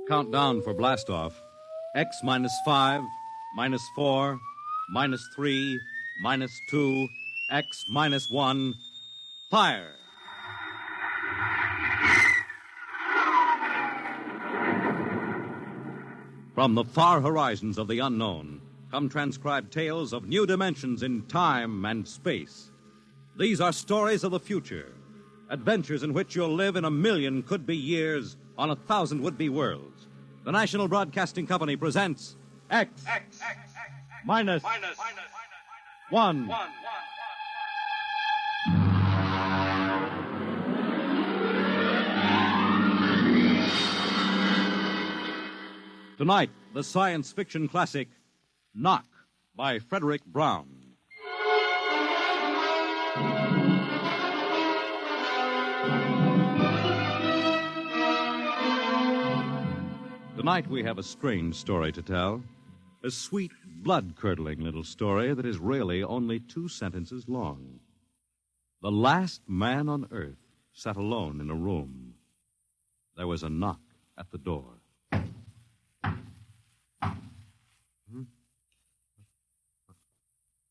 Countdown for blastoff. X -5, -4, -3, -2, X -1. Fire! From the far horizons of the unknown come transcribed tales of new dimensions in time and space. These are stories of the future, adventures in which you'll live in 1,000,000 could-be years on 1,000 would-be worlds. The National Broadcasting Company presents X minus one. Tonight, the science fiction classic, Knock, by Frederick Brown. Tonight we have a strange story to tell. A sweet, blood-curdling little story that is really only 2 sentences long. The last man on Earth sat alone in a room. There was a knock at the door.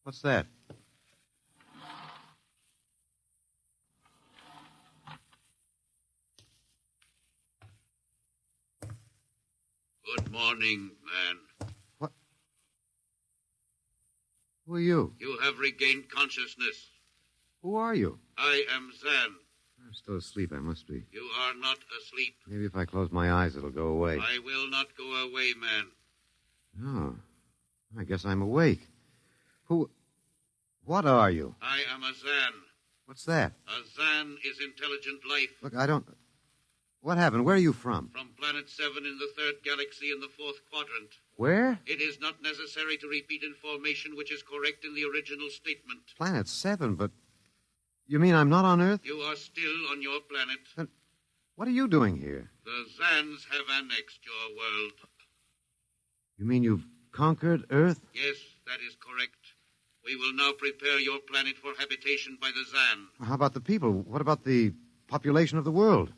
What's that? Good morning, man. What? Who are you? You have regained consciousness. Who are you? I am Zan. I'm still asleep, I must be. You are not asleep. Maybe if I close my eyes, it'll go away. I will not go away, man. Oh, I guess I'm awake. What are you? I am a Zan. What's that? A Zan is intelligent life. Look, I don't... What happened? Where are you from? From Planet 7 in the 3rd galaxy in the 4th quadrant. Where? It is not necessary to repeat information which is correct in the original statement. Planet 7, but... You mean I'm not on Earth? You are still on your planet. Then what are you doing here? The Zans have annexed your world. You mean you've conquered Earth? Yes, that is correct. We will now prepare your planet for habitation by the Zan. How about the people? What about the population of the world?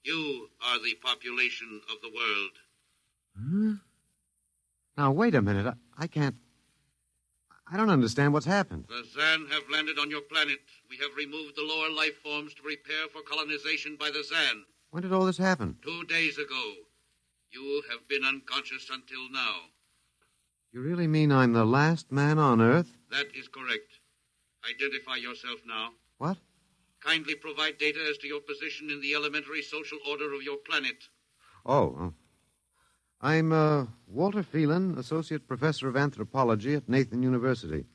You are the population of the world. Huh? Now, wait a minute. I can't... I don't understand what's happened. The Zan have landed on your planet. We have removed the lower life forms to prepare for colonization by the Zan. When did all this happen? 2 days ago. You have been unconscious until now. You really mean I'm the last man on Earth? That is correct. Identify yourself now. What? Kindly provide data as to your position in the elementary social order of your planet. Oh. I'm Walter Phelan, Associate Professor of Anthropology at Nathan University.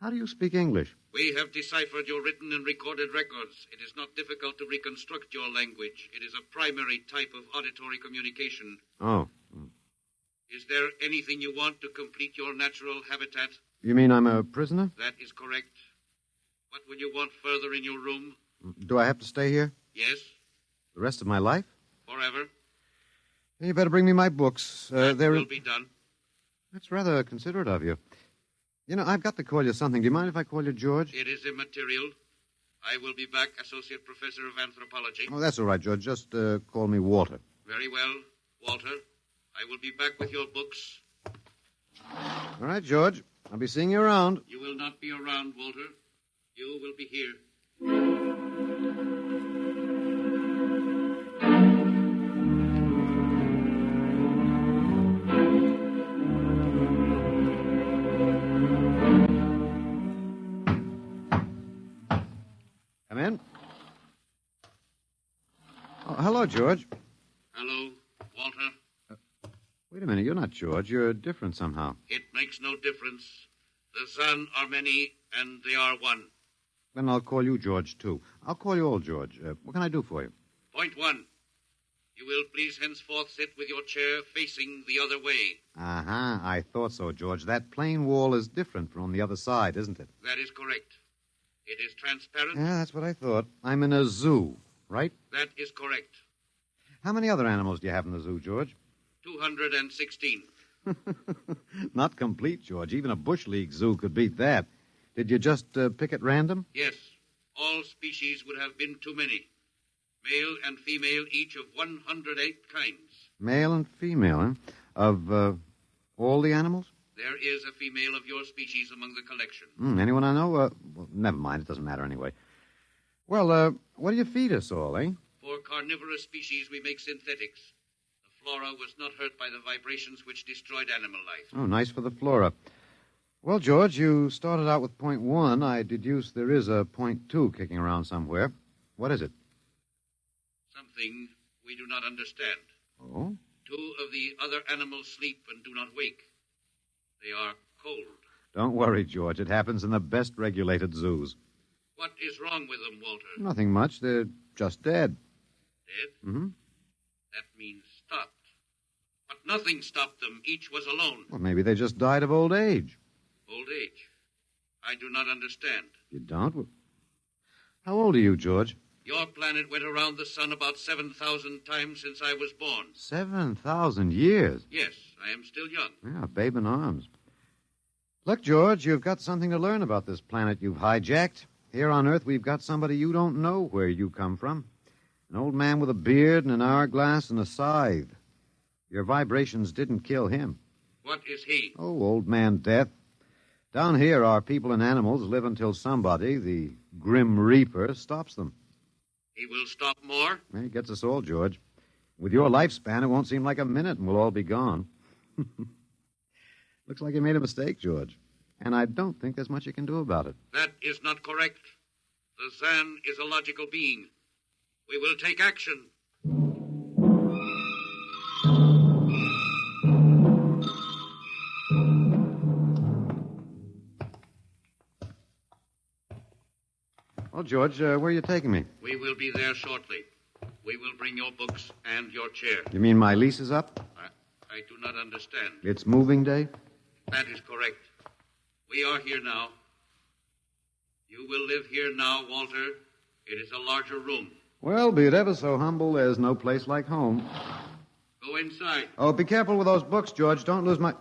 How do you speak English? We have deciphered your written and recorded records. It is not difficult to reconstruct your language. It is a primary type of auditory communication. Oh. Is there anything you want to complete your natural habitat? You mean I'm a prisoner? That is correct. What will you want further in your room? Do I have to stay here? Yes. The rest of my life? Forever. You better bring me my books. That will be done. That's rather considerate of you. You know, I've got to call you something. Do you mind if I call you George? It is immaterial. I will be back, Associate Professor of Anthropology. Oh, that's all right, George. Just call me Walter. Very well, Walter. I will be back with your books. All right, George. I'll be seeing you around. You will not be around, Walter. You will be here. Come in. Oh, hello, George. Hello, Walter. Wait a minute. You're not George. You're different somehow. It makes no difference. The Zan are many, and they are one. Then I'll call you George, too. I'll call you old George. What can I do for you? Point 1. You will please henceforth sit with your chair facing the other way. Uh-huh. I thought so, George. That plain wall is different from the other side, isn't it? That is correct. It is transparent. Yeah, that's what I thought. I'm in a zoo, right? That is correct. How many other animals do you have in the zoo, George? 216. Not complete, George. Even a Bush League zoo could beat that. Did you just pick at random? Yes. All species would have been too many. Male and female, each of 108 kinds. Male and female, huh? Of all the animals? There is a female of your species among the collection. Anyone I know? Well, never mind. It doesn't matter anyway. Well, what do you feed us all, eh? For carnivorous species, we make synthetics. The flora was not hurt by the vibrations which destroyed animal life. Oh, nice for the flora. Well, George, you started out with point 1. I deduce there is a point 2 kicking around somewhere. What is it? Something we do not understand. Oh? 2 of the other animals sleep and do not wake. They are cold. Don't worry, George. It happens in the best regulated zoos. What is wrong with them, Walter? Nothing much. They're just dead. Dead? Mm-hmm. That means stopped. But nothing stopped them. Each was alone. Well, maybe they just died of old age. Old age? I do not understand. You don't? Well, how old are you, George? Your planet went around the sun about 7,000 times since I was born. 7,000 years? Yes, I am still young. Yeah, a babe in arms. Look, George, you've got something to learn about this planet you've hijacked. Here on Earth, we've got somebody you don't know where you come from. An old man with a beard and an hourglass and a scythe. Your vibrations didn't kill him. What is he? Oh, old man Death. Down here, our people and animals live until somebody, the Grim Reaper, stops them. He will stop more? Well, he gets us all, George. With your lifespan, it won't seem like a minute and we'll all be gone. Looks like you made a mistake, George. And I don't think there's much you can do about it. That is not correct. The Zan is a logical being. We will take action. Well, George, where are you taking me? We will be there shortly. We will bring your books and your chair. You mean my lease is up? I do not understand. It's moving day? That is correct. We are here now. You will live here now, Walter. It is a larger room. Well, be it ever so humble, there's no place like home. Go inside. Oh, be careful with those books, George. Don't lose my...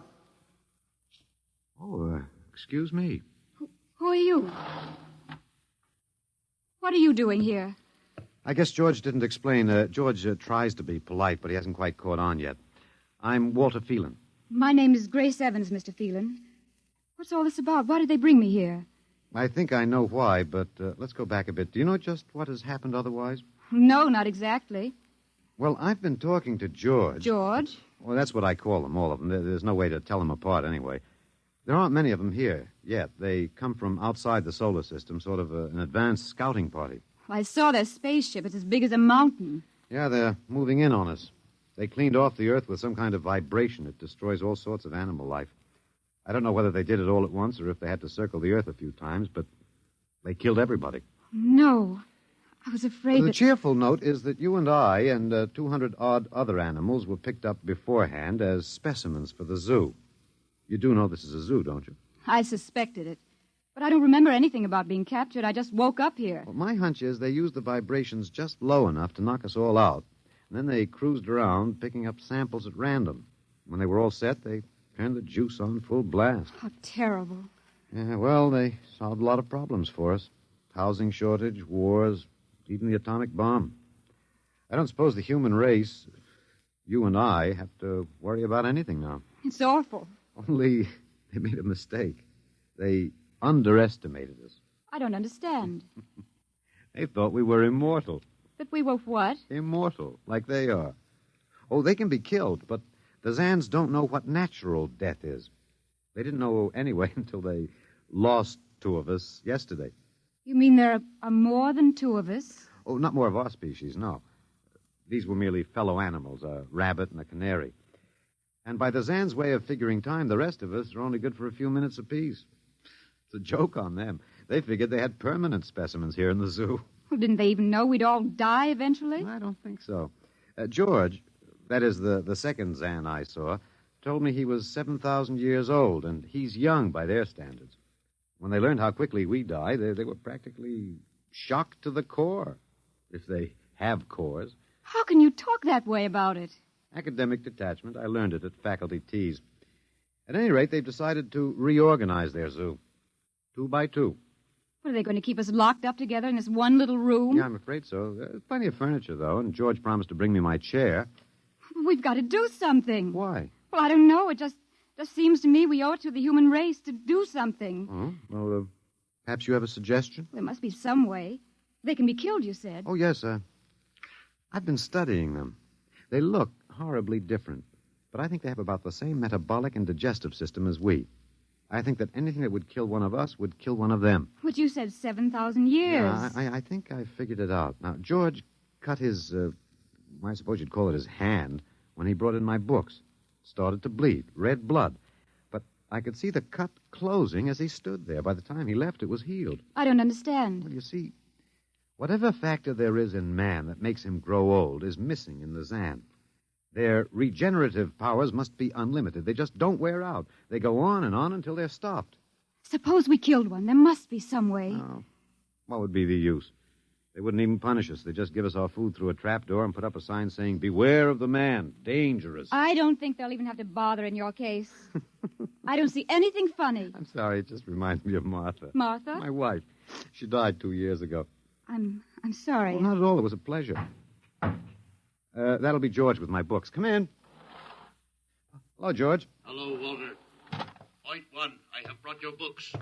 Oh, excuse me. Who are you? What are you doing here? I guess George didn't explain. George tries to be polite, but he hasn't quite caught on yet. I'm Walter Phelan. My name is Grace Evans, Mr. Phelan. What's all this about? Why did they bring me here? I think I know why, but let's go back a bit. Do you know just what has happened otherwise? No, not exactly. Well, I've been talking to George. George? Well, that's what I call them, all of them. There's no way to tell them apart anyway. There aren't many of them here yet. They come from outside the solar system, sort of an advanced scouting party. I saw their spaceship. It's as big as a mountain. Yeah, they're moving in on us. They cleaned off the Earth with some kind of vibration. It destroys all sorts of animal life. I don't know whether they did it all at once or if they had to circle the Earth a few times, but they killed everybody. No. I was afraid The cheerful note is that you and I and 200-odd other animals were picked up beforehand as specimens for the zoo. You do know this is a zoo, don't you? I suspected it. But I don't remember anything about being captured. I just woke up here. Well, my hunch is they used the vibrations just low enough to knock us all out. And then they cruised around, picking up samples at random. When they were all set, they turned the juice on full blast. How terrible. Yeah, well, they solved a lot of problems for us. Housing shortage, wars, even the atomic bomb. I don't suppose the human race, you and I, have to worry about anything now. It's awful. Only they made a mistake. They underestimated us. I don't understand. They thought we were immortal. That we were what? Immortal, like they are. Oh, they can be killed, but the Zans don't know what natural death is. They didn't know anyway until they lost 2 of us yesterday. You mean there are more than 2 of us? Oh, not more of our species, no. These were merely fellow animals, a rabbit and a canary. And by the Zan's way of figuring time, the rest of us are only good for a few minutes apiece. It's a joke on them. They figured they had permanent specimens here in the zoo. Well, didn't they even know we'd all die eventually? I don't think so. George, that is the second Zan I saw, told me he was 7,000 years old, and he's young by their standards. When they learned how quickly we die, they were practically shocked to the core, if they have cores. How can you talk that way about it? Academic detachment. I learned it at faculty teas. At any rate, they've decided to reorganize their zoo. 2 by 2. What, are they going to keep us locked up together in this one little room? Yeah, I'm afraid so. There's plenty of furniture, though, and George promised to bring me my chair. We've got to do something. Why? Well, I don't know. It just seems to me we owe it to the human race to do something. Oh, well, perhaps you have a suggestion? There must be some way. They can be killed, you said. Oh, yes, I've been studying them. They look horribly different, but I think they have about the same metabolic and digestive system as we. I think that anything that would kill one of us would kill one of them. But you said 7,000 years. Yeah, I think I figured it out. Now, George cut his, I suppose you'd call it his hand, when he brought in my books. It started to bleed, red blood. But I could see the cut closing as he stood there. By the time he left, it was healed. I don't understand. Well, you see, whatever factor there is in man that makes him grow old is missing in the Zan. Their regenerative powers must be unlimited. They just don't wear out. They go on until they're stopped. Suppose we killed one. There must be some way. Oh, what would be the use? They wouldn't even punish us. They'd just give us our food through a trapdoor and put up a sign saying, "Beware of the man. Dangerous." I don't think they'll even have to bother in your case. I don't see anything funny. I'm sorry. It just reminds me of Martha. Martha? My wife. She died 2 years ago. I'm sorry. Well, not at all. It was a pleasure. That'll be George with my books. Come in. Hello, George. Hello, Walter. Point one, I have brought your books.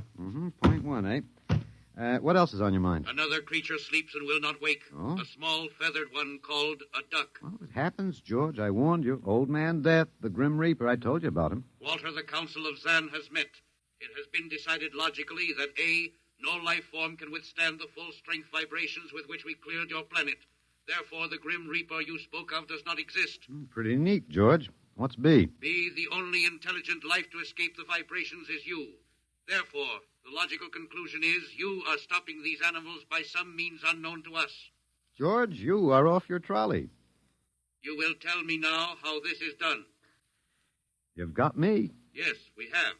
Point one, eh? What else is on your mind? Another creature sleeps and will not wake. Oh? A small feathered one called a duck. Well, it happens, George. I warned you. Old Man Death, the Grim Reaper. I told you about him. Walter, the Council of Zan has met. It has been decided logically that A, no life form can withstand the full-strength vibrations with which we cleared your planet. Therefore, the Grim Reaper you spoke of does not exist. Pretty neat, George. What's B? B, the only intelligent life to escape the vibrations is you. Therefore, the logical conclusion is you are stopping these animals by some means unknown to us. George, you are off your trolley. You will tell me now how this is done. You've got me. Yes, we have.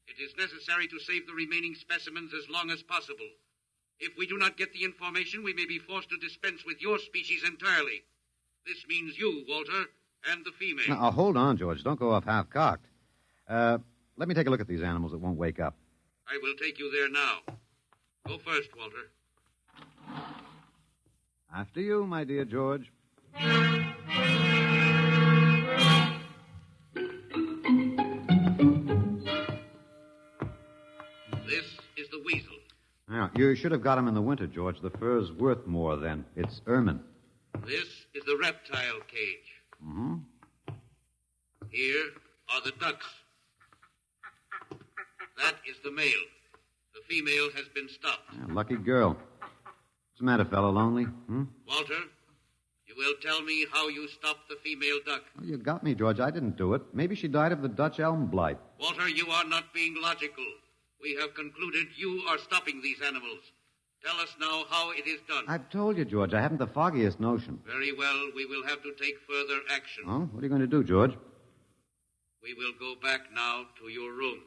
It is necessary to save the remaining specimens as long as possible. If we do not get the information, we may be forced to dispense with your species entirely. This means you, Walter, and the female. Now, hold on, George. Don't go off half-cocked. Let me take a look at these animals that won't wake up. I will take you there now. Go first, Walter. After you, my dear George. This is the weasel. Now, you should have got him in the winter, George. The fur's worth more then. It's ermine. This is the reptile cage. Here are the ducks. That is the male. The female has been stopped. Yeah, lucky girl. What's the matter, fellow? Lonely? Walter, you will tell me how you stopped the female duck. Oh, you got me, George. I didn't do it. Maybe she died of the Dutch elm blight. Walter, you are not being logical. We have concluded you are stopping these animals. Tell us now how it is done. I've told you, George. I haven't the foggiest notion. Very well. We will have to take further action. Oh, what are you going to do, George? We will go back now to your room.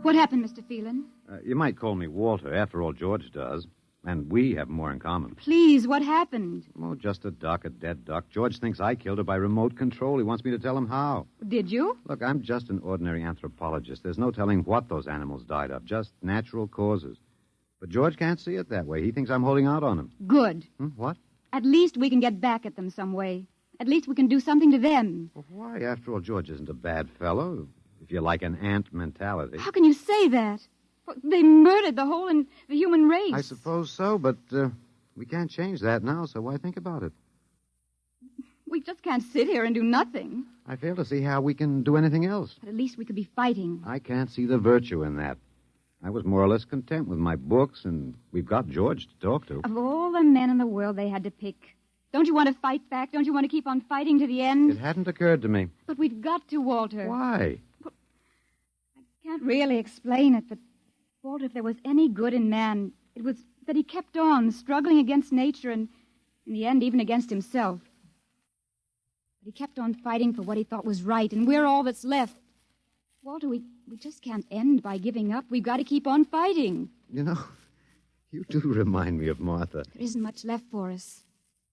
What happened, Mr. Phelan? You might call me Walter. After all, George does. And we have more in common. Please, what happened? Oh, just a duck, a dead duck. George thinks I killed her by remote control. He wants me to tell him how. Did you? Look, I'm just an ordinary anthropologist. There's no telling what those animals died of, just natural causes. But George can't see it that way. He thinks I'm holding out on him. Good. What? At least we can get back at them some way. At least we can do something to them. Well, why? After all, George isn't a bad fellow, if you like an ant mentality. How can you say that? Well, they murdered the human race. I suppose so, but we can't change that now, so why think about it? We just can't sit here and do nothing. I fail to see how we can do anything else. But at least we could be fighting. I can't see the virtue in that. I was more or less content with my books, and we've got George to talk to. Of all the men in the world they had to pick, don't you want to fight back? Don't you want to keep on fighting to the end? It hadn't occurred to me. But we've got to, Walter. Why? I can't really explain it, but, Walter, if there was any good in man, it was that he kept on struggling against nature and, in the end, even against himself. But he kept on fighting for what he thought was right, and we're all that's left. Walter, we just can't end by giving up. We've got to keep on fighting. You know, you do remind me of Martha. There isn't much left for us.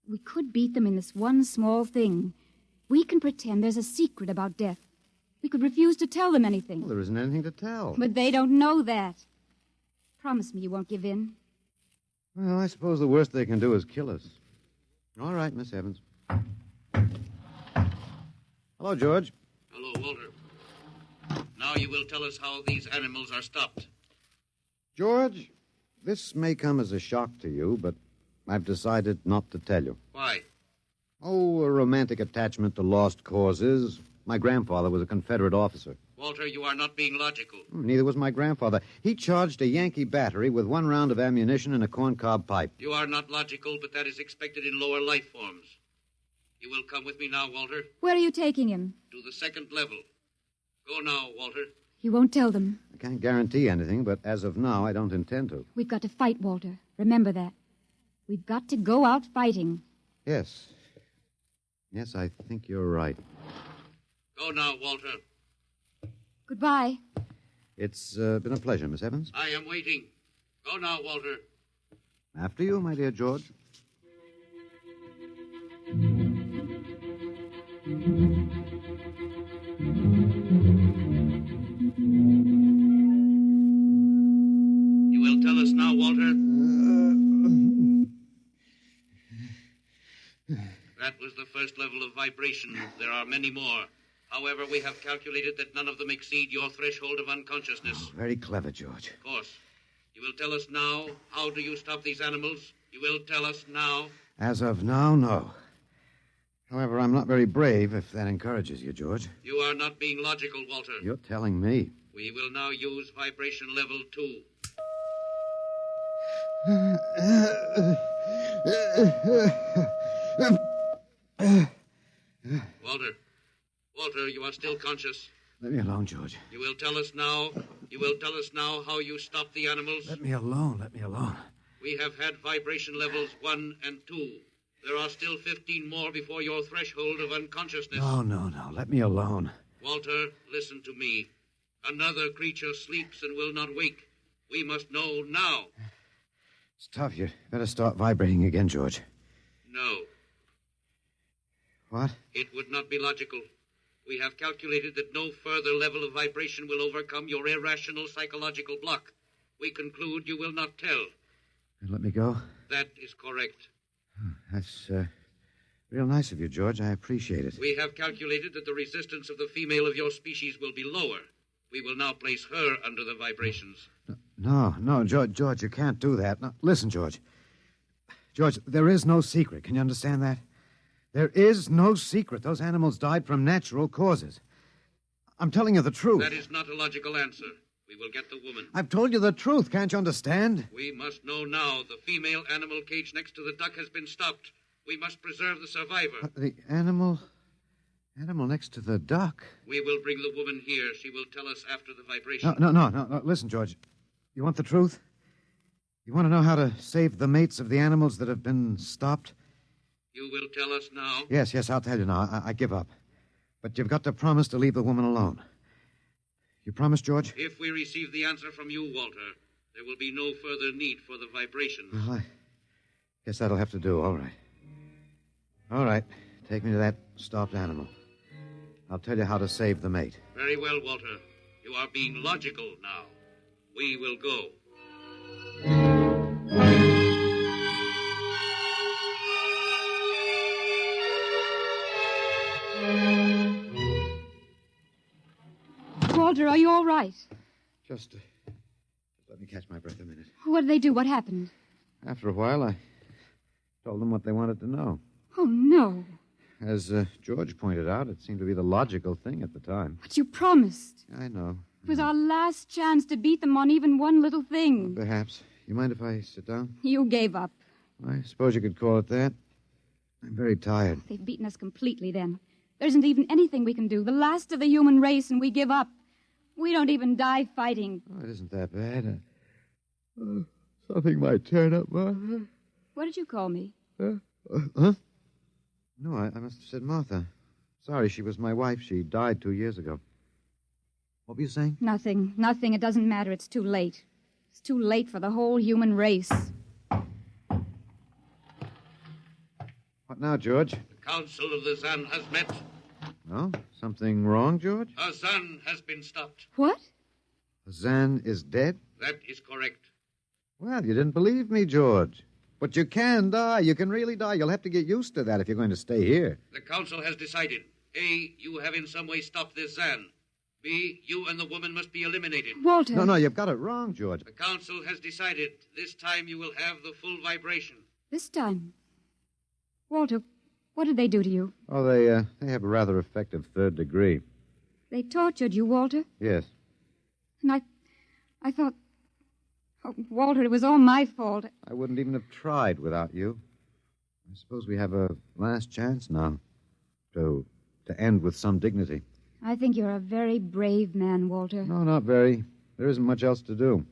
We could beat them in this one small thing. We can pretend there's a secret about death. We could refuse to tell them anything. Well, there isn't anything to tell. But they don't know that. Promise me you won't give in. Well, I suppose the worst they can do is kill us. All right, Miss Evans. Hello, George. Hello, Walter. Now you will tell us how these animals are stopped. George, this may come as a shock to you, but I've decided not to tell you. Why? Oh, a romantic attachment to lost causes. My grandfather was a Confederate officer. Walter, you are not being logical. Neither was my grandfather. He charged a Yankee battery with 1 round of ammunition and a corncob pipe. You are not logical, but that is expected in lower life forms. You will come with me now, Walter. Where are you taking him? To the 2nd level. Go now, Walter. You won't tell them. I can't guarantee anything, but as of now, I don't intend to. We've got to fight, Walter. Remember that. We've got to go out fighting. Yes. Yes, I think you're right. Go now, Walter. Goodbye. It's been a pleasure, Miss Evans. I am waiting. Go now, Walter. After you, my dear George. You will tell us now, Walter? That was the first level of vibration. There are many more. However, we have calculated that none of them exceed your threshold of unconsciousness. Oh, very clever, George. Of course. You will tell us now, how do you stop these animals? You will tell us now? As of now, no. However, I'm not very brave, if that encourages you, George. You are not being logical, Walter. You're telling me. We will now use vibration level 2. Walter, you are still conscious. Let me alone, George. You will tell us now how you stop the animals. Let me alone. We have had vibration levels 1 and 2. There are still 15 more before your threshold of unconsciousness. No. Let me alone. Walter, listen to me. Another creature sleeps and will not wake. We must know now. It's tough. You better start vibrating again, George. No. What? It would not be logical. We have calculated that no further level of vibration will overcome your irrational psychological block. We conclude you will not tell. Let me go? That is correct. That's real nice of you, George. I appreciate it. We have calculated that the resistance of the female of your species will be lower. We will now place her under the vibrations. No, George, you can't do that. No, listen, George. George, there is no secret. Can you understand that? There is no secret. Those animals died from natural causes. I'm telling you the truth. That is not a logical answer. We will get the woman. I've told you the truth. Can't you understand? We must know now. The female animal cage next to the duck has been stopped. We must preserve the survivor. The animal next to the duck? We will bring the woman here. She will tell us after the vibration. No. Listen, George. You want the truth? You want to know how to save the mates of the animals that have been stopped? You will tell us now? Yes, I'll tell you now. I give up. But you've got to promise to leave the woman alone. You promise, George? If we receive the answer from you, Walter, there will be no further need for the vibrations. Well, I guess that'll have to do. All right. Take me to that stopped animal. I'll tell you how to save the mate. Very well, Walter. You are being logical now. We will go. Walter, are you all right? Just let me catch my breath a minute. What did they do? What happened? After a while, I told them what they wanted to know. Oh, no. As George pointed out, it seemed to be the logical thing at the time. But you promised. I know. It was our last chance to beat them on even one little thing. Perhaps. You mind if I sit down? You gave up. I suppose you could call it that. I'm very tired. They've beaten us completely then. There isn't even anything we can do. The last of the human race, and we give up. We don't even die fighting. Oh, it isn't that bad. Something might turn up, Martha. What did you call me? Huh? No, I must have said Martha. Sorry, she was my wife. She died 2 years ago. What were you saying? Nothing. It doesn't matter. It's too late. It's too late for the whole human race. What now, George? The Council of the Zan has met. Oh, something wrong, George? Zan has been stopped. What? Zan is dead? That is correct. Well, you didn't believe me, George. But you can die. You can really die. You'll have to get used to that if you're going to stay here. The council has decided. A, you have in some way stopped this Zan. B, you and the woman must be eliminated. Walter. No, you've got it wrong, George. The council has decided. This time you will have the full vibration. This time? Walter, what did they do to you? Oh, they have a rather effective third degree. They tortured you, Walter? Yes. And I thought... Oh, Walter, it was all my fault. I wouldn't even have tried without you. I suppose we have a last chance now to end with some dignity. I think you're a very brave man, Walter. No, not very. There isn't much else to do.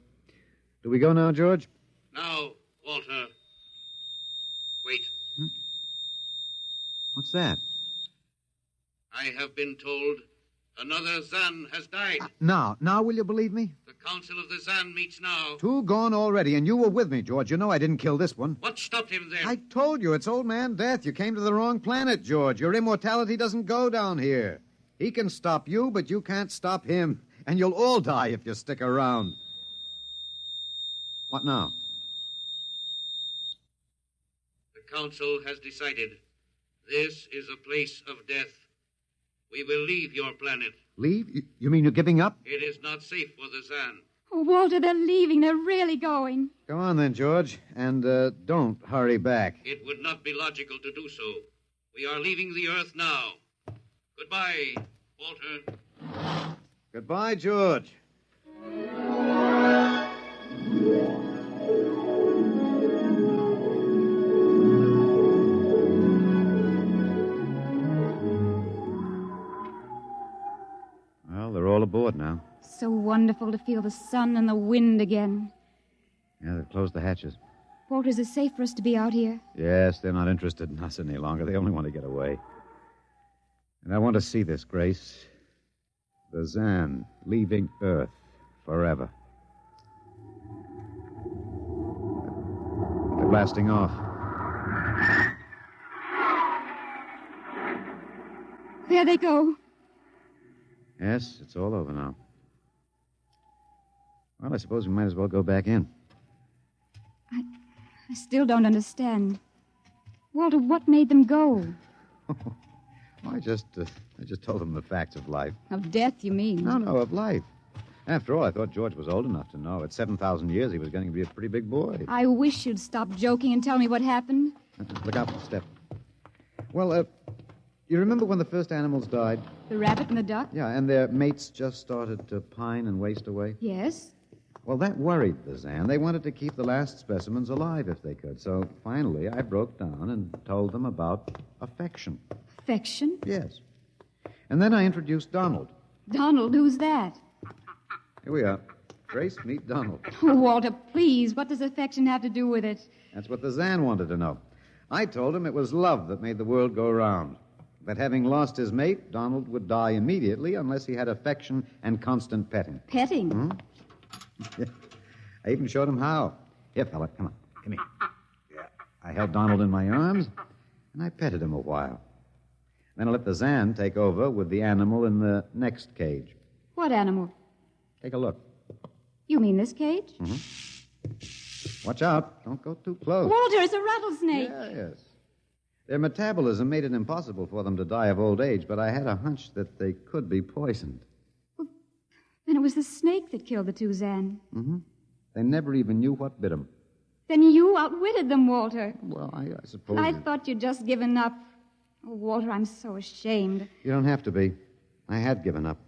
Do we go now, George? Now, Walter. Wait. What's that? I have been told another Zan has died. Now will you believe me? The council of the Zan meets now. 2 gone already, and you were with me, George. You know I didn't kill this one. What stopped him then? I told you, it's old man Death. You came to the wrong planet, George. Your immortality doesn't go down here. He can stop you, but you can't stop him. And you'll all die if you stick around. What now? The council has decided. This is a place of death. We will leave your planet. Leave? You mean you're giving up? It is not safe for the Zan. Oh, Walter, they're leaving. They're really going. Go on then, George. And don't hurry back. It would not be logical to do so. We are leaving the Earth now. Goodbye, Walter. Goodbye, George. Well, they're all aboard now. So wonderful to feel the sun and the wind again. Yeah, they've closed the hatches. Walter, is it safe for us to be out here? Yes, they're not interested in us any longer. They only want to get away. And I want to see this, Grace. The Zan leaving Earth forever. They're blasting off. There they go. Yes, it's all over now. Well, I suppose we might as well go back in. I still don't understand. Walter, what made them go? I just told them the facts of life. Of death, you mean? No, of life. After all, I thought George was old enough to know. At 7,000 years, he was going to be a pretty big boy. I wish you'd stop joking and tell me what happened. Look out for the step. Well, you remember when the first animals died? The rabbit and the duck? Yeah, and their mates just started to pine and waste away? Yes. Well, that worried the Zan. They wanted to keep the last specimens alive if they could. So finally, I broke down and told them about affection. Affection? Yes. And then I introduced Donald. Donald, who's that? Here we are. Grace, meet Donald. Oh, Walter, please, what does affection have to do with it? That's what the Zan wanted to know. I told him it was love that made the world go round. That having lost his mate, Donald would die immediately unless he had affection and constant petting. Petting? Hmm? I even showed him how. Here, fella, come on. Come here. Yeah. I held Donald in my arms, and I petted him a while. Then I let the Zan take over with the animal in the next cage. What animal? Take a look. You mean this cage? Mm-hmm. Watch out. Don't go too close. Walter, it's a rattlesnake. Yes. Their metabolism made it impossible for them to die of old age, but I had a hunch that they could be poisoned. Well, then it was the snake that killed the two Zan. Mm-hmm. They never even knew what bit them. Then you outwitted them, Walter. Well, I suppose... I thought you'd just given up. Oh, Walter, I'm so ashamed. You don't have to be. I had given up.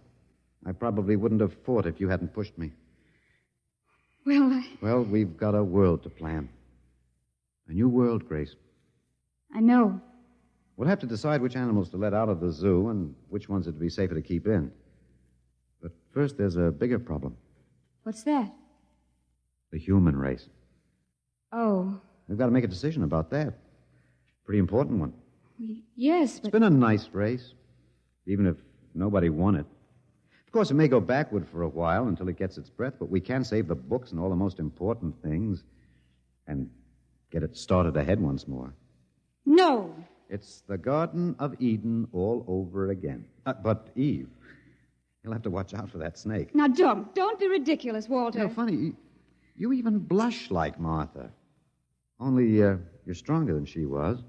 I probably wouldn't have fought if you hadn't pushed me. Well, we've got a world to plan. A new world, Grace. I know. We'll have to decide which animals to let out of the zoo and which ones it'd be safer to keep in. But first, there's a bigger problem. What's that? The human race. Oh. We've got to make a decision about that. Pretty important one. Yes, but... It's been a nice race, even if nobody won it. Of course, it may go backward for a while until it gets its breath, but we can save the books and all the most important things and get it started ahead once more. No. It's the Garden of Eden all over again. But, Eve, you'll have to watch out for that snake. Now, don't be ridiculous, Walter. You know, funny, you even blush like Martha. Only you're stronger than she was.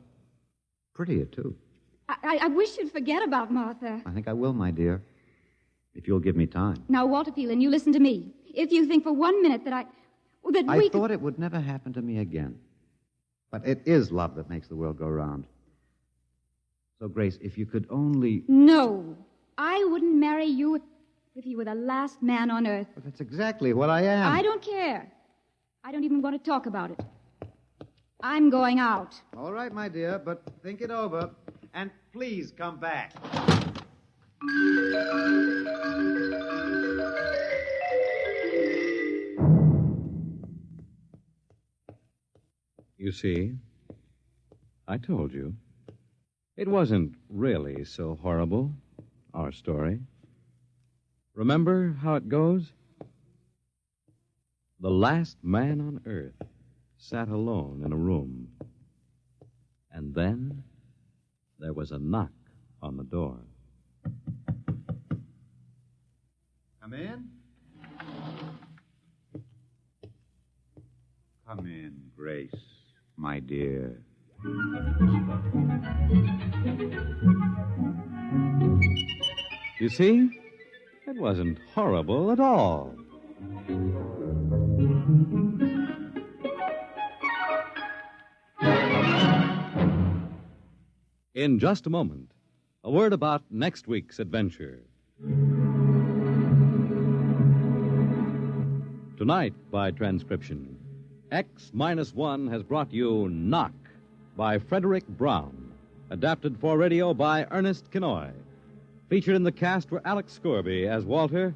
Prettier, too. I wish you'd forget about Martha. I think I will, my dear, if you'll give me time. Now, Walter Phelan, you listen to me. If you think for 1 minute that I thought it would never happen to me again. But it is love that makes the world go round. So, Grace, if you could only... No, I wouldn't marry you if you were the last man on earth. But that's exactly what I am. I don't care. I don't even want to talk about it. I'm going out. All right, my dear, but think it over. And please come back. You see, I told you. It wasn't really so horrible, our story. Remember how it goes? The last man on earth sat alone in a room. And then there was a knock on the door. Come in. Come in, Grace, my dear. You see, it wasn't horrible at all. In just a moment, a word about next week's adventure. Tonight, by transcription, X-1 has brought you Knock by Frederick Brown, adapted for radio by Ernest Kinoy. Featured in the cast were Alex Scorby as Walter,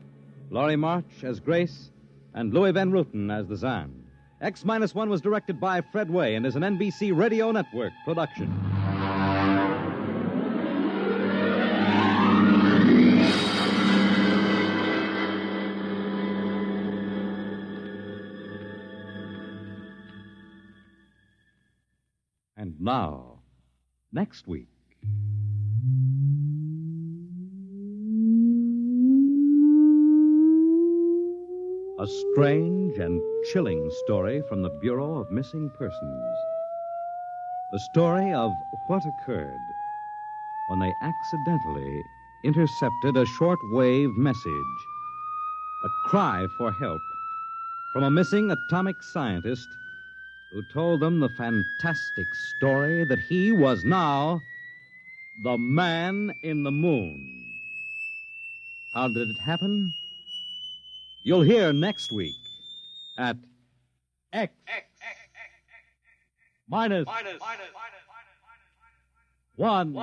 Laurie March as Grace, and Louis Van Ruten as the Zan. X-1 was directed by Fred Way and is an NBC Radio Network production. And now, next week. A strange and chilling story from the Bureau of Missing Persons. The story of what occurred when they accidentally intercepted a short-wave message, a cry for help from a missing atomic scientist who told them the fantastic story that he was now the man in the moon. How did it happen? You'll hear next week at X minus 1.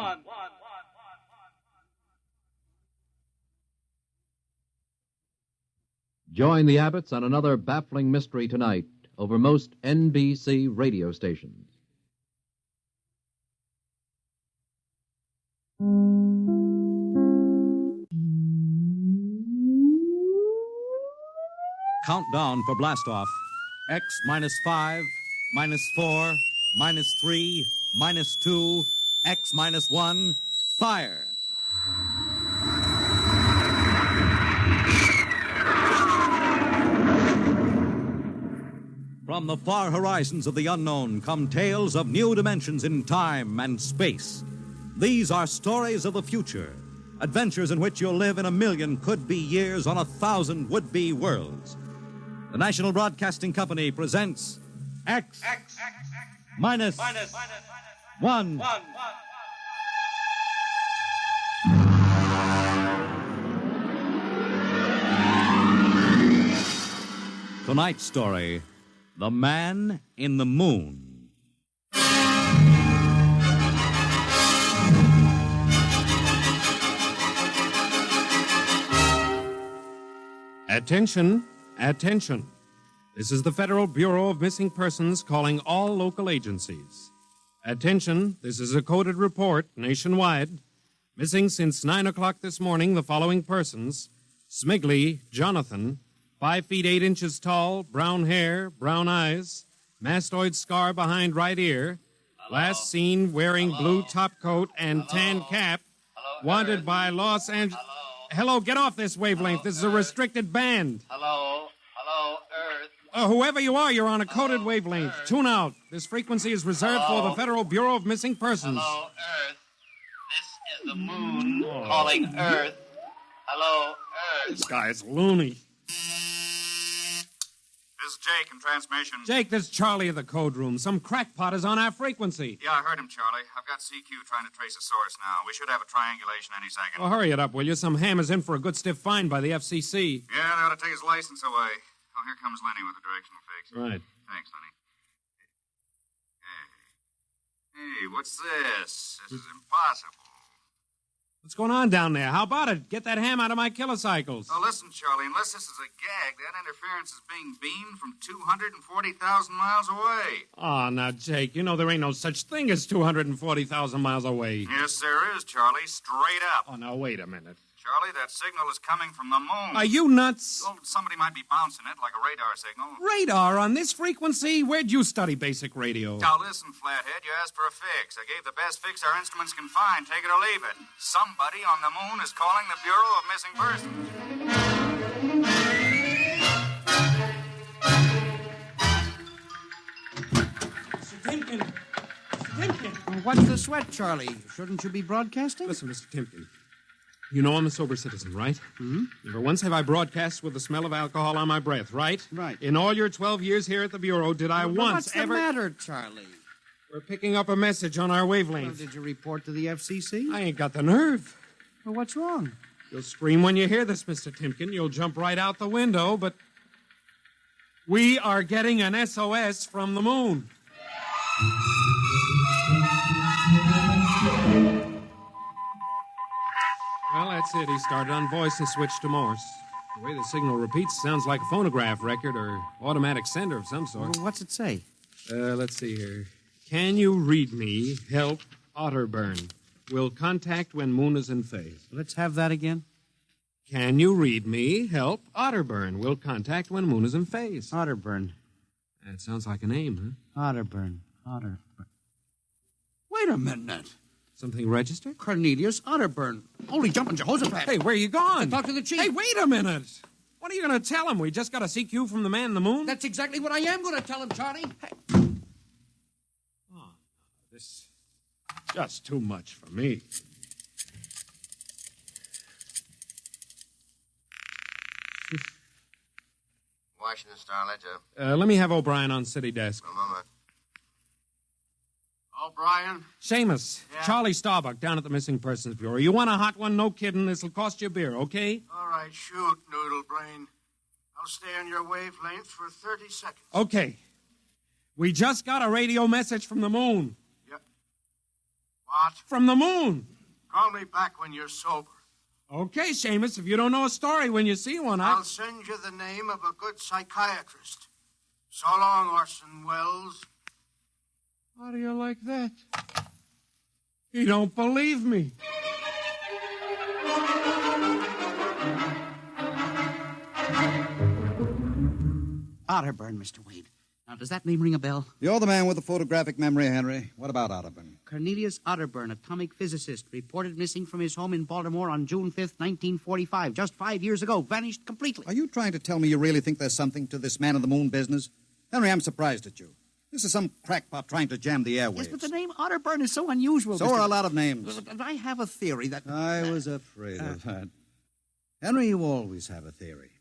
Join the Abbotts on another baffling mystery tonight over most NBC radio stations. Countdown for blastoff. X minus 5, minus 4, minus 3, minus 2, X minus 1, fire. From the far horizons of the unknown come tales of new dimensions in time and space. These are stories of the future, adventures in which you'll live in 1,000,000 could-be years on 1,000 would-be worlds. The National Broadcasting Company presents X minus 1. Tonight's story, The Man in the Moon. Attention, attention. This is the Federal Bureau of Missing Persons calling all local agencies. Attention, this is a coded report nationwide. Missing since 9 o'clock this morning the following persons: Smigley Jonathan, 5 feet 8 inches tall, brown hair, brown eyes, mastoid scar behind right ear, Last seen wearing blue top coat and tan cap. Wanted by Los Angeles. Hello, get off this wavelength. This is a restricted band. Hello, Earth. Whoever you are, you're on a coded wavelength. Tune out. This frequency is reserved for the Federal Bureau of Missing Persons. Hello, Earth. This is the moon calling Earth. Hello, Earth. This guy is loony. This is Jake in transmission. Jake, this is Charlie of the code room. Some crackpot is on our frequency. Yeah, I heard him, Charlie. I've got CQ trying to trace a source now. We should have a triangulation any second. Well, hurry it up, will you? Some ham is in for a good stiff fine by the FCC. Yeah, they ought to take his license away. Oh, here comes Lenny with the directional fix. Right. Thanks, Lenny. Hey, what's this? This is impossible. What's going on down there? How about it? Get that ham out of my kilocycles. Oh, listen, Charlie, unless this is a gag, that interference is being beamed from 240,000 miles away. Oh, now, Jake, you know there ain't no such thing as 240,000 miles away. Yes, there is, Charlie, straight up. Oh, now, wait a minute. Charlie, that signal is coming from the moon. Are you nuts? Oh, somebody might be bouncing it like a radar signal. Radar on this frequency? Where'd you study basic radio? Now, listen, Flathead, you asked for a fix. I gave the best fix our instruments can find. Take it or leave it. Somebody on the moon is calling the Bureau of Missing Persons. Mr. Timken. Mr. Timken. What's the sweat, Charlie? Shouldn't you be broadcasting? Listen, Mr. Timken. You know I'm a sober citizen, right? Hmm? Never once have I broadcast with the smell of alcohol on my breath, right? Right. In all your 12 years here at the Bureau, did I once what's ever... the matter, Charlie? We're picking up a message on our wavelength. Well, did you report to the FCC? I ain't got the nerve. Well, what's wrong? You'll scream when you hear this, Mr. Timken. You'll jump right out the window, but... We are getting an SOS from the moon. Well, that's it. He started on voice and switched to Morse. The way the signal repeats sounds like a phonograph record or automatic sender of some sort. Well, what's it say? Let's see here. Can you read me? Help, Otterburn. Will contact when moon is in phase. Let's have that again. Can you read me? Help, Otterburn. Will contact when moon is in phase. Otterburn. That sounds like a name, huh? Otterburn. Otterburn. Wait a minute. Something registered? Cornelius Otterburn. Holy jumping Jehoshaphat. Hey, where are you going? Talk to the chief. Hey, wait a minute. What are you going to tell him? We just got a CQ from the man in the moon? That's exactly what I am going to tell him, Charlie. Hey. Oh, this is just too much for me. Washington Star Ledger. Let me have O'Brien on city desk. A moment. O'Brien? Seamus, Yeah? Charlie Starbuck down at the Missing Persons Bureau. You want a hot one? No kidding. This'll cost you a beer, okay? All right, shoot, Noodle Brain. I'll stay on your wavelength for 30 seconds. Okay. We just got a radio message from the moon. Yeah. What? From the moon. Call me back when you're sober. Okay, Seamus, if you don't know a story when you see one, I'll send you the name of a good psychiatrist. So long, Orson Welles. How do you like that? You don't believe me. Otterburn, Mr. Wade. Now, does that name ring a bell? You're the man with the photographic memory, Henry. What about Otterburn? Cornelius Otterburn, atomic physicist, reported missing from his home in Baltimore on June 5th, 1945. Just 5 years ago. Vanished completely. Are you trying to tell me you really think there's something to this man of the moon business? Henry, I'm surprised at you. This is some crackpot trying to jam the airwaves. Yes, but the name Otterburn is so unusual. So Mr. are a lot of names. But I have a theory that... I was afraid of that. Henry, you always have a theory.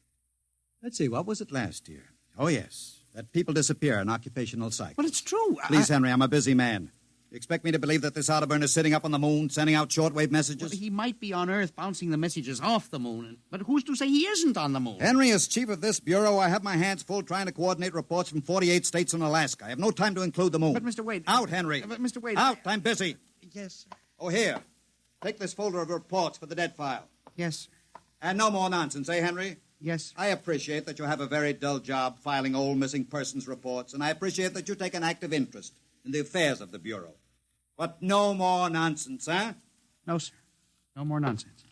Let's see, what was it last year? Oh, yes, that people disappear in occupational psych. Well, it's true. Please, Henry, I'm a busy man. You expect me to believe that this Otterburn is sitting up on the moon, sending out shortwave messages? Well, he might be on Earth bouncing the messages off the moon, but who's to say he isn't on the moon? Henry, as chief of this bureau, I have my hands full trying to coordinate reports from 48 states and Alaska. I have no time to include the moon. But, Mr. Wade... Out, Henry. But, Mr. Wade... Out, I'm busy. Yes, sir. Oh, here. Take this folder of reports for the dead file. Yes, sir. And no more nonsense, eh, Henry? Yes. I appreciate that you have a very dull job filing old missing persons reports, and I appreciate that you take an active interest in the affairs of the Bureau. But no more nonsense, eh? No, sir. No more nonsense.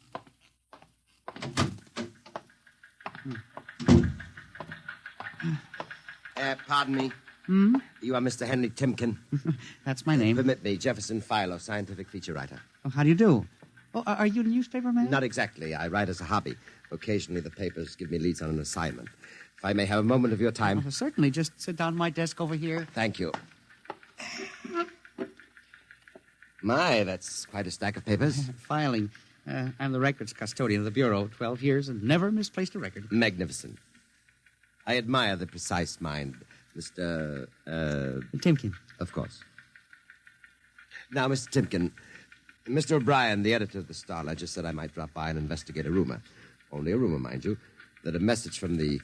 Pardon me. Hmm? You are Mr. Henry Timken. That's my name. Permit me, Jefferson Philo, scientific feature writer. Oh, how do you do? Oh, are you a newspaper man? Not exactly. I write as a hobby. Occasionally the papers give me leads on an assignment. If I may have a moment of your time. Oh, certainly. Just sit down at my desk over here. Thank you. My, that's quite a stack of papers. Filing. I'm the records custodian of the Bureau. 12 years and never misplaced a record. Magnificent. I admire the precise mind, Mr. Timken. Of course. Now, Mr. Timken, Mr. O'Brien, the editor of the Star Ledger, said I might drop by and investigate a rumor. Only a rumor, mind you, that a message from the,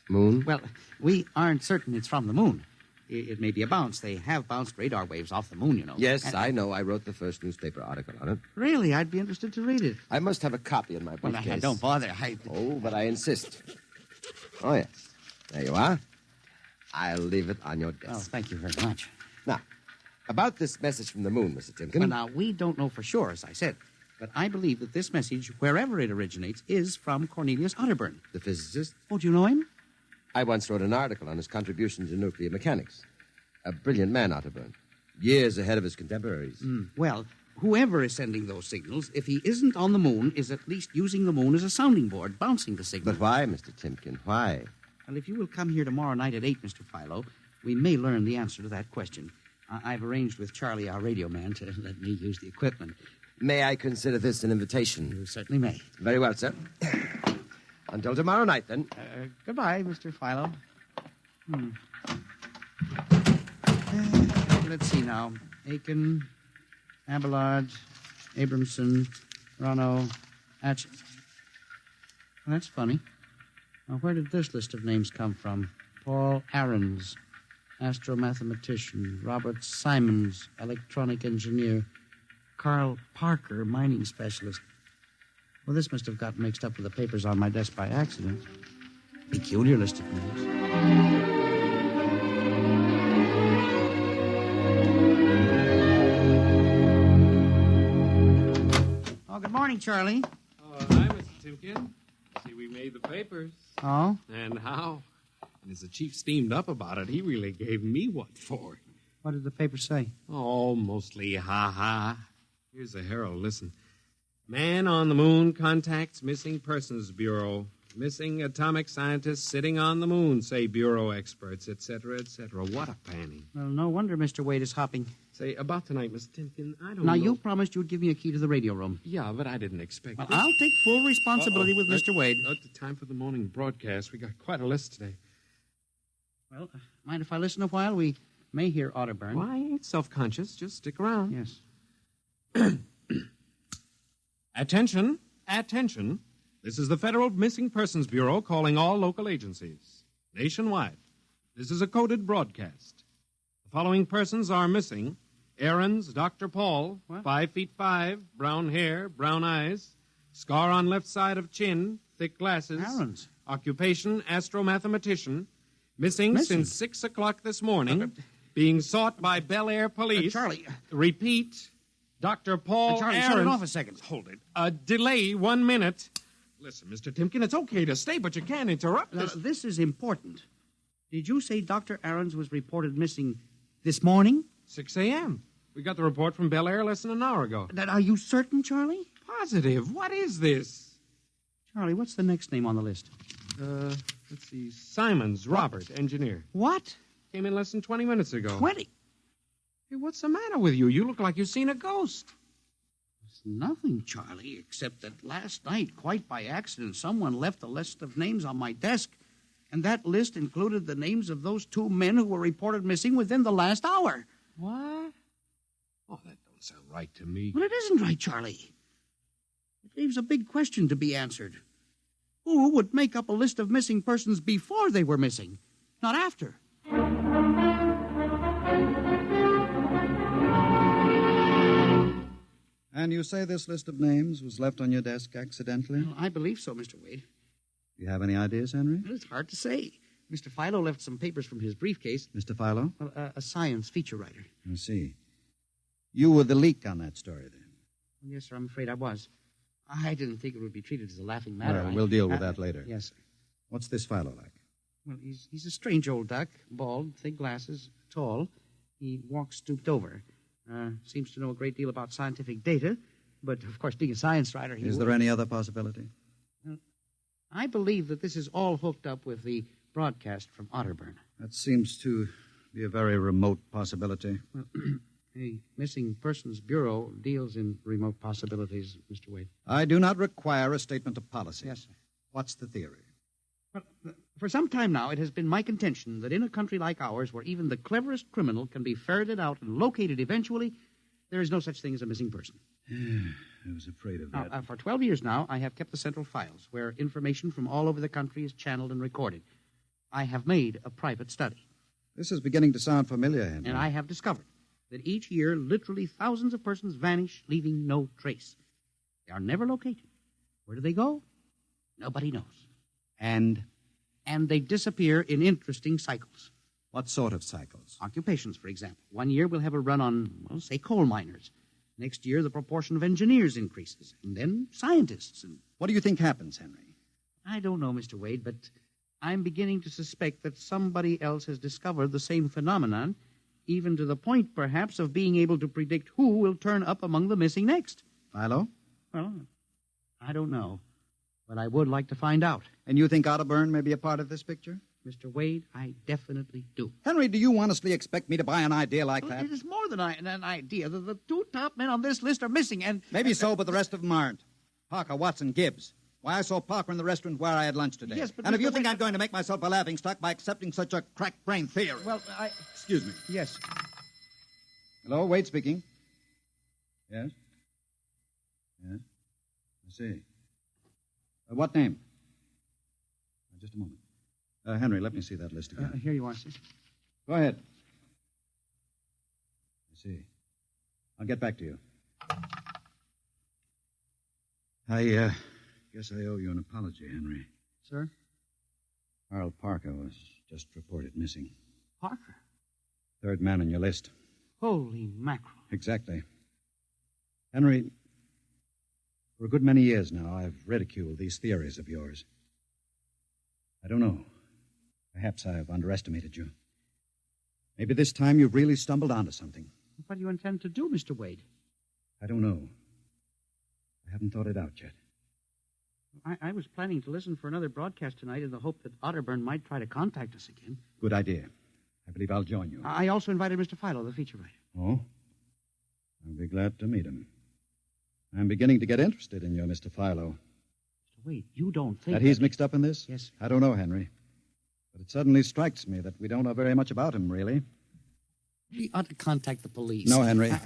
moon? Well, we aren't certain it's from the moon. It may be a bounce. They have bounced radar waves off the moon, you know. Yes, I know. I wrote the first newspaper article on it. Really? I'd be interested to read it. I must have a copy in my briefcase. Well, don't bother. Oh, but I insist. Oh, yes. There you are. I'll leave it on your desk. Oh, thank you very much. Now, about this message from the moon, Mr. Timken. Well, now, we don't know for sure, as I said. But I believe that this message, wherever it originates, is from Cornelius Otterburn. The physicist? Oh, do you know him? I once wrote an article on his contribution to nuclear mechanics. A brilliant man, Otterburn. Years ahead of his contemporaries. Well, whoever is sending those signals, if he isn't on the moon, is at least using the moon as a sounding board, bouncing the signal. But why, Mr. Timken? Why? Well, if you will come here tomorrow night at 8, Mr. Philo, we may learn the answer to that question. I've arranged with Charlie, our radio man, to let me use the equipment. May I consider this an invitation? You certainly may. Very well, sir. Until tomorrow night, then. Goodbye, Mr. Philo. Let's see now. Aiken, Abelard, Abramson, Rono, Atch. Well, that's funny. Now, where did this list of names come from? Paul Ahrens, astromathematician. Robert Simons, electronic engineer. Carl Parker, mining specialist. Well, this must have gotten mixed up with the papers on my desk by accident. Peculiar list of names. Oh, good morning, Charlie. Oh, hi, Mr. Timken. See, we made the papers. Oh? And how? And as the chief steamed up about it, he really gave me what for. What did the paper say? Oh, mostly ha-ha. Here's the Herald. Listen. Man on the moon contacts Missing Persons Bureau. Missing atomic scientists sitting on the moon, say Bureau experts, etc., etc. What a panning. Well, no wonder Mr. Wade is hopping. Say, about tonight, Mr. Timken, I don't know. Now, you promised you'd give me a key to the radio room. Yeah, but I didn't expect Well, this. I'll take full responsibility with Mr. Wade. The time for the morning broadcast. We got quite a list today. Well, mind if I listen a while? We may hear Otterburn. Well, I ain't self-conscious. Just stick around. Yes. Attention. Attention. This is the Federal Missing Persons Bureau calling all local agencies. Nationwide. This is a coded broadcast. The following persons are missing. Ahrens, Dr. Paul, 5'5", brown hair, brown eyes, scar on left side of chin, thick glasses. Ahrens. Occupation, astromathematician. Missing since 6 o'clock this morning. Being sought by Bel Air police. Charlie. Repeat. Dr. Paul Charlie, Ahrens. shut it off a second. Hold it. Delay 1 minute. Listen, Mr. Timken, it's okay to stay, but you can't interrupt Now, this. this is important. Did you say Dr. Ahrens was reported missing this morning? 6 a.m. We got the report from Bel Air less than an hour ago. Are you certain, Charlie? Positive. What is this? Charlie, what's the next name on the list? Let's see. Simons, Robert, engineer. What? Came in less than 20 minutes ago. 20? Hey, what's the matter with you? You look like you've seen a ghost. It's nothing, Charlie, except that last night, quite by accident, someone left a list of names on my desk, and that list included the names of those 2 men who were reported missing within the last hour. What? Oh, that don't sound right to me. Well, it isn't right, Charlie. It leaves a big question to be answered. Who would make up a list of missing persons before they were missing, not after? And you say this list of names was left on your desk accidentally? Well, I believe so, Mr. Wade. Do you have any ideas, Henry? Well, it's hard to say. Mr. Philo left some papers from his briefcase. Mr. Philo? Well, a science feature writer. I see. You were the leak on that story, then? Yes, sir, I'm afraid I was. I didn't think it would be treated as a laughing matter. Well, we'll deal with that later. Yes, sir. What's this Philo like? Well, he's a strange old duck, bald, thick glasses, tall. He walks stooped over. Seems to know a great deal about scientific data, but, of course, being a science writer... Is there any other possibility? I believe that this is all hooked up with the broadcast from Otterburn. That seems to be a very remote possibility. Well, the Missing Persons Bureau deals in remote possibilities, Mr. Wade. I do not require a statement of policy. Yes, sir. What's the theory? Well, for some time now, it has been my contention that in a country like ours, where even the cleverest criminal can be ferreted out and located eventually, there is no such thing as a missing person. I was afraid of that. For 12 years now, I have kept the central files, where information from all over the country is channeled and recorded. I have made a private study. This is beginning to sound familiar, Henry. And I have discovered that each year, literally thousands of persons vanish, leaving no trace. They are never located. Where do they go? Nobody knows. And they disappear in interesting cycles. What sort of cycles? Occupations, for example. One year we'll have a run on, well, say, coal miners. Next year the proportion of engineers increases. And then scientists. And what do you think happens, Henry? I don't know, Mr. Wade, but I'm beginning to suspect that somebody else has discovered the same phenomenon, even to the point, perhaps, of being able to predict who will turn up among the missing next. Philo? Well, I don't know. But I would like to find out. And you think Otterburn may be a part of this picture? Mr. Wade, I definitely do. Henry, do you honestly expect me to buy an idea like that? It is more than an idea. The two top men on this list are missing, and... Maybe so, but the rest of them aren't. Parker, Watson, Gibbs. Why, I saw Parker in the restaurant where I had lunch today. Yes, but... And if you think I'm going to make myself a laughingstock by accepting such a crack-brain theory... Well, Excuse me. Yes. Hello, Wade speaking. Yes? Yes? I see. What name? Just a moment. Henry, let me see that list again. Here you are, sir. Go ahead. I see. I'll get back to you. I guess I owe you an apology, Henry. Sir? Carl Parker was just reported missing. Parker? Third man on your list. Holy mackerel. Exactly. Henry, for a good many years now, I've ridiculed these theories of yours. I don't know. Perhaps I've underestimated you. Maybe this time you've really stumbled onto something. What do you intend to do, Mr. Wade? I don't know. I haven't thought it out yet. I was planning to listen for another broadcast tonight in the hope that Otterburn might try to contact us again. Good idea. I believe I'll join you. I also invited Mr. Philo, the feature writer. Oh? I'll be glad to meet him. I'm beginning to get interested in you, Mr. Philo. Mr. Wade, you don't think... That he's mixed up in this? Yes. I don't know, Henry. But it suddenly strikes me that we don't know very much about him, really. We ought to contact the police. No, Henry. I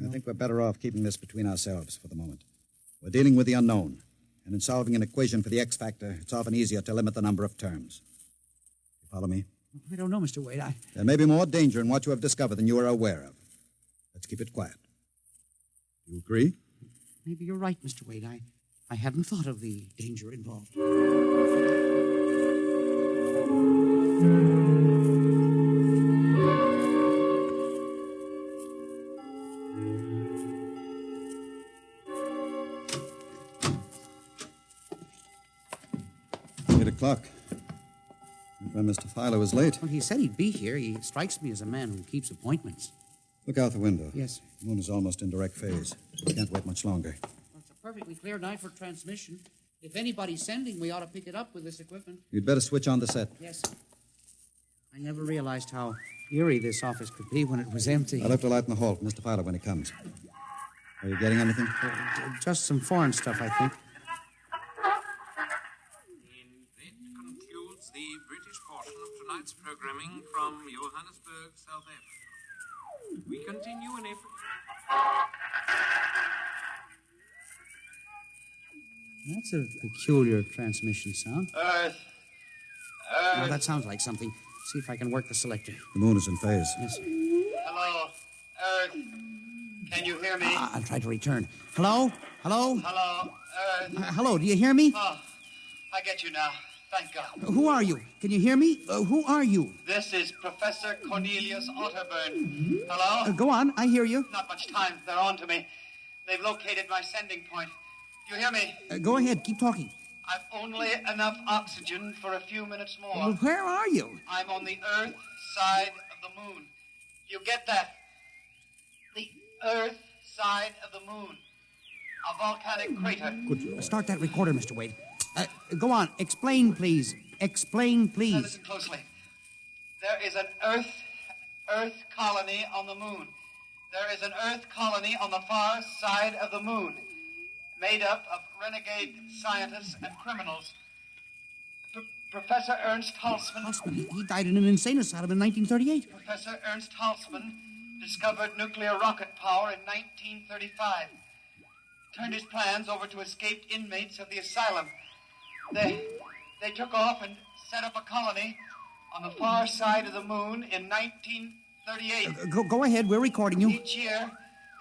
think we're better off keeping this between ourselves for the moment. We're dealing with the unknown. And in solving an equation for the X factor, it's often easier to limit the number of terms. You follow me? I don't know, Mr. Wade. There may be more danger in what you have discovered than you are aware of. Let's keep it quiet. You agree? Maybe you're right, Mr. Wade. I hadn't thought of the danger involved. 8 o'clock. If Mr. Philo is late. Well, he said he'd be here. He strikes me as a man who keeps appointments. Look out the window. Yes. The moon is almost in direct phase. We can't wait much longer. Well, it's a perfectly clear night for transmission. If anybody's sending, we ought to pick it up with this equipment. You'd better switch on the set. Yes. I never realized how eerie this office could be when it was empty. I'll have to light in the hall for Mr. Philo when he comes. Are you getting anything? Just some foreign stuff, I think. That concludes the British portion of tonight's programming from Johannesburg, South Africa. We continue in April. That's a peculiar transmission sound. Earth. Now, that sounds like something. See if I can work the selector. The moon is in phase. Yes. Hello, Earth. Can you hear me? I'll try to return. Hello? Hello? Hello, Earth. Hello, do you hear me? Oh, I get you now. Thank God. Who are you? Can you hear me? Who are you? This is Professor Cornelius Otterburn. Hello? Go on, I hear you. Not much time. They're on to me. They've located my sending point. Do you hear me? Go ahead, keep talking. I've only enough oxygen for a few minutes more. Well, where are you? I'm on the Earth side of the moon. You get that? The Earth side of the moon. A volcanic crater. Good. Start that recorder, Mr. Wade. Go on. Explain, please. Explain, Now please. listen closely. There is an Earth colony on the moon. There is an Earth colony on the far side of the moon, made up of renegade scientists and criminals. Professor Ernst Halsman. He died in an insane asylum in 1938. Professor Ernst Halsman discovered nuclear rocket power in 1935. Turned his plans over to escaped inmates of the asylum. They took off and set up a colony on the far side of the moon in 1938. Go ahead. We're recording you. Each year,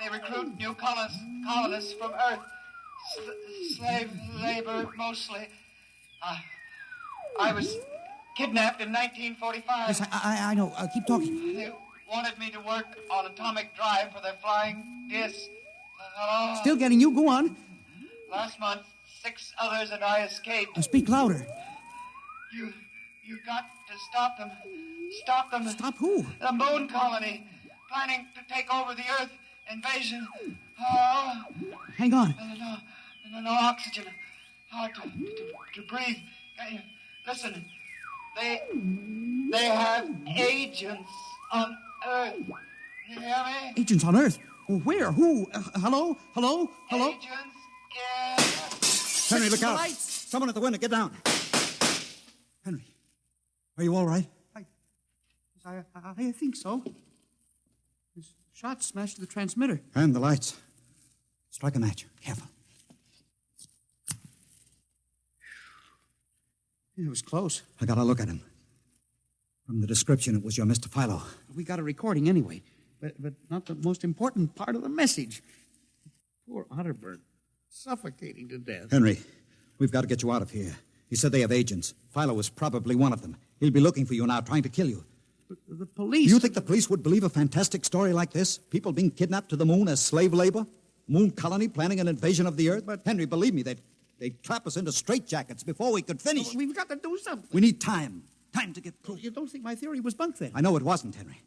they recruit new colonists from Earth. Slave labor, mostly. I was kidnapped in 1945. Yes, I know. Keep talking. They wanted me to work on atomic drive for their flying disc. Hello? Still getting you. Go on. Last month, 6 others and I escaped. Speak louder. You got to stop them. Stop them. Stop who? The moon colony, planning to take over the Earth invasion. Oh. Hang on. No oxygen. Hard to breathe. Listen, they have agents on Earth. You hear me? Agents on Earth? Where? Who? Hello? Agents in... Henry, look out. Lights. Someone at the window. Get down. Henry, are you all right? I think so. His shot smashed the transmitter. And the lights. Strike a match. Careful. It was close. I got a look at him. From the description, it was your Mr. Philo. We got a recording anyway, but not the most important part of the message. Poor Otterburn, suffocating to death. Henry, we've got to get you out of here. He said they have agents. Philo was probably one of them. He'll be looking for you now, trying to kill you. But the police... You think the police would believe a fantastic story like this? People being kidnapped to the moon as slave labor? Moon colony planning an invasion of the Earth? But Henry, believe me, they'd trap us into straitjackets before we could finish. Well, we've got to do something. We need time. Time to get proof. You don't think my theory was bunk then? I know it wasn't, Henry.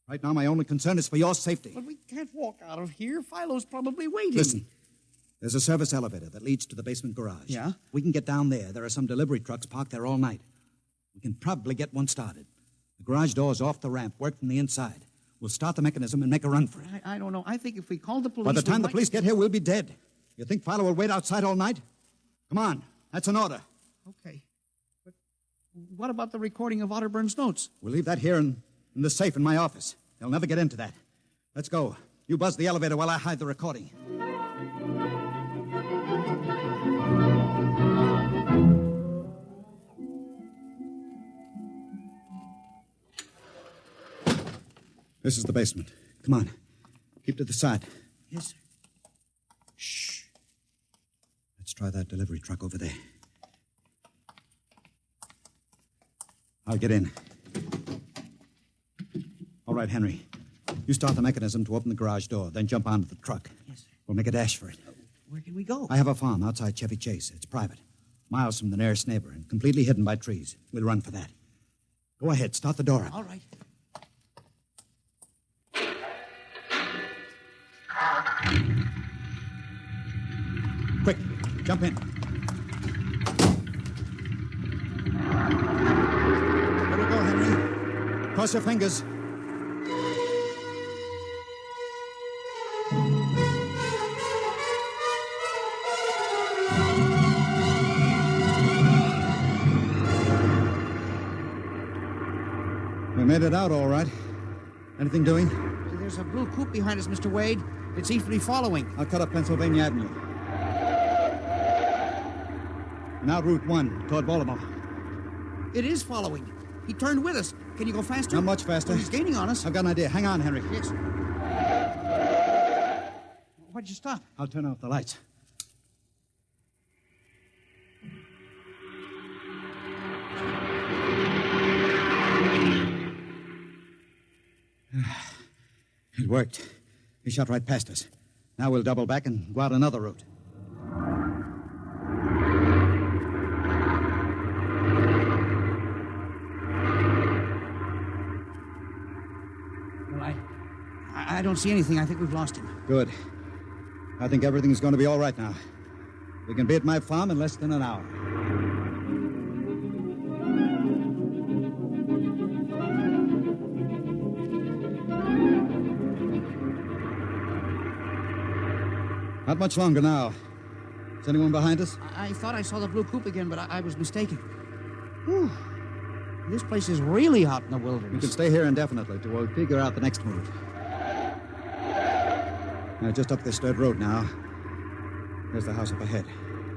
Right now, my only concern is for your safety. But we can't walk out of here. Philo's probably waiting. Listen, there's a service elevator that leads to the basement garage. Yeah? We can get down there. There are some delivery trucks parked there all night. We can probably get one started. The garage door's off the ramp, work from the inside. We'll start the mechanism and make a run for it. I don't know. I think if we call the police... By the time the police get here, we'll be dead. You think Philo will wait outside all night? Come on. That's an order. Okay. But what about the recording of Otterburn's notes? We'll leave that here in the safe in my office. They'll never get into that. Let's go. You buzz the elevator while I hide the recording. This is the basement. Come on. Keep to the side. Yes, sir. Shh. Let's try that delivery truck over there. I'll get in. All right, Henry. You start the mechanism to open the garage door, then jump onto the truck. Yes, sir. We'll make a dash for it. Where can we go? I have a farm outside Chevy Chase. It's private. Miles from the nearest neighbor and completely hidden by trees. We'll run for that. Go ahead. Start the door up. All right. Quick, jump in. Let her go, Henry. Cross your fingers. We made it out all right. Anything doing? There's a blue coupe behind us, Mr. Wade. It seems to be following. I'll cut up Pennsylvania Avenue. Now Route 1, toward Baltimore. It is following. He turned with us. Can you go faster? Not much faster. Oh, he's gaining on us. I've got an idea. Hang on, Henry. Yes. Why'd you stop? I'll turn off the lights. It worked. He shot right past us. Now we'll double back and go out another route. I don't see anything. I think we've lost him. Good. I think everything's going to be all right now. We can be at my farm in less than an hour. Not much longer now. Is anyone behind us? I thought I saw the blue coupe again, but I was mistaken. Whew. This place is really out in the wilderness. We can stay here indefinitely till we figure out the next move. Just up this dirt road now. There's the house up ahead.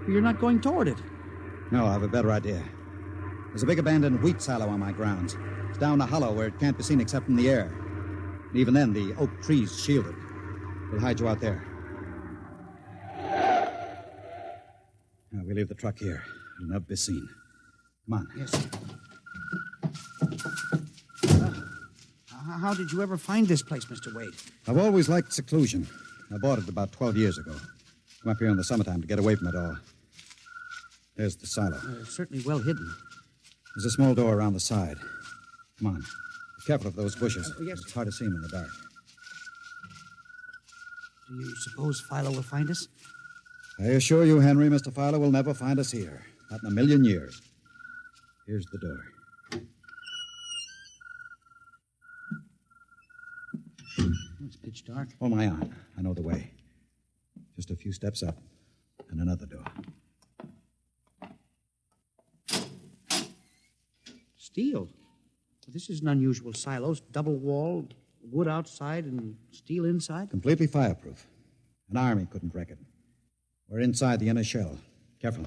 You're not going toward it. No, I have a better idea. There's a big abandoned wheat silo on my grounds. It's down a hollow where it can't be seen except from the air. And even then, the oak trees shield it. We'll hide you out there. Now, we leave the truck here. It'll never be seen. Come on. Yes. How did you ever find this place, Mr. Wade? I've always liked seclusion. I bought it about 12 years ago. Come up here in the summertime to get away from it all. There's the silo. It's certainly well hidden. There's a small door around the side. Come on. Be careful of those bushes. Yes. It's hard to see them in the dark. Do you suppose Philo will find us? I assure you, Henry, Mr. Fowler will never find us here. Not in a million years. Here's the door. It's pitch dark. Hold my arm. I know the way. Just a few steps up, and another door. Steel? This is an unusual silo. Double-walled, wood outside and steel inside. Completely fireproof. An army couldn't wreck it. We're inside the inner shell. Careful.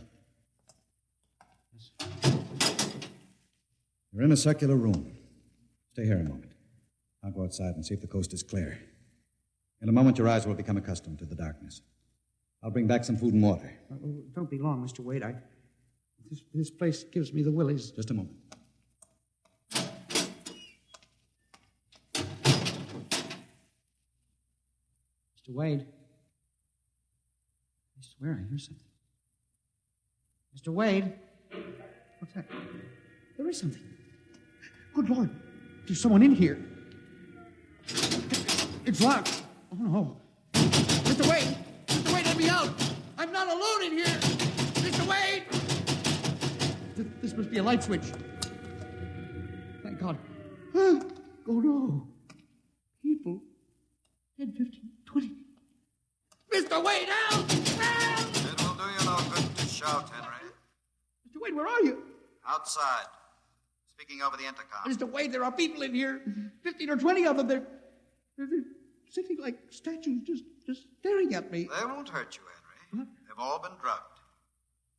You're in a circular room. Stay here a moment. I'll go outside and see if the coast is clear. In a moment, your eyes will become accustomed to the darkness. I'll bring back some food and water. Don't be long, Mr. Wade. This place gives me the willies. Just a moment. Mr. Wade. I swear I hear something. Mr. Wade. What's that? There is something. Good Lord. There's someone in here. It's locked. Oh, no. Mr. Wade! Mr. Wade, let me out! I'm not alone in here! Mr. Wade! This must be a light switch. Thank God. Oh, no. People. 10, 15, 20. Mr. Wade, help! Help! It will do you no good to shout, Henry. Mr. Wade, where are you? Outside. Speaking over the intercom. Mr. Wade, there are people in here. 15 or 20 of them. They're sitting like statues, just staring at me. They won't hurt you, Henry. What? They've all been drugged.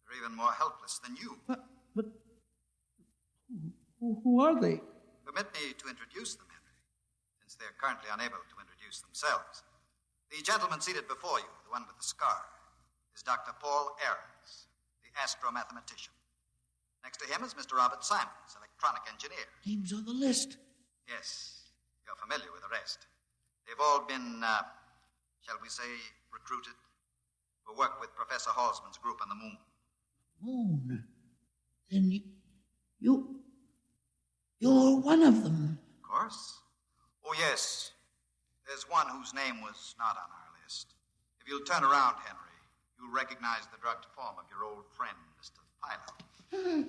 They're even more helpless than you. But who are they? Permit me to introduce them, Henry, since they're currently unable to introduce themselves. The gentleman seated before you, the one with the scar, is Dr. Paul Ahrens, the astro-mathematician. Next to him is Mr. Robert Simons, electronic engineer. Names on the list. Yes, you're familiar with the rest. They've all been, shall we say, recruited for work with Professor Halsman's group on the moon. Moon? Then you're one of them. Of course. Oh, yes. There's one whose name was not on our list. If you'll turn around, Henry, you'll recognize the drugged form of your old friend, Mr. Philo.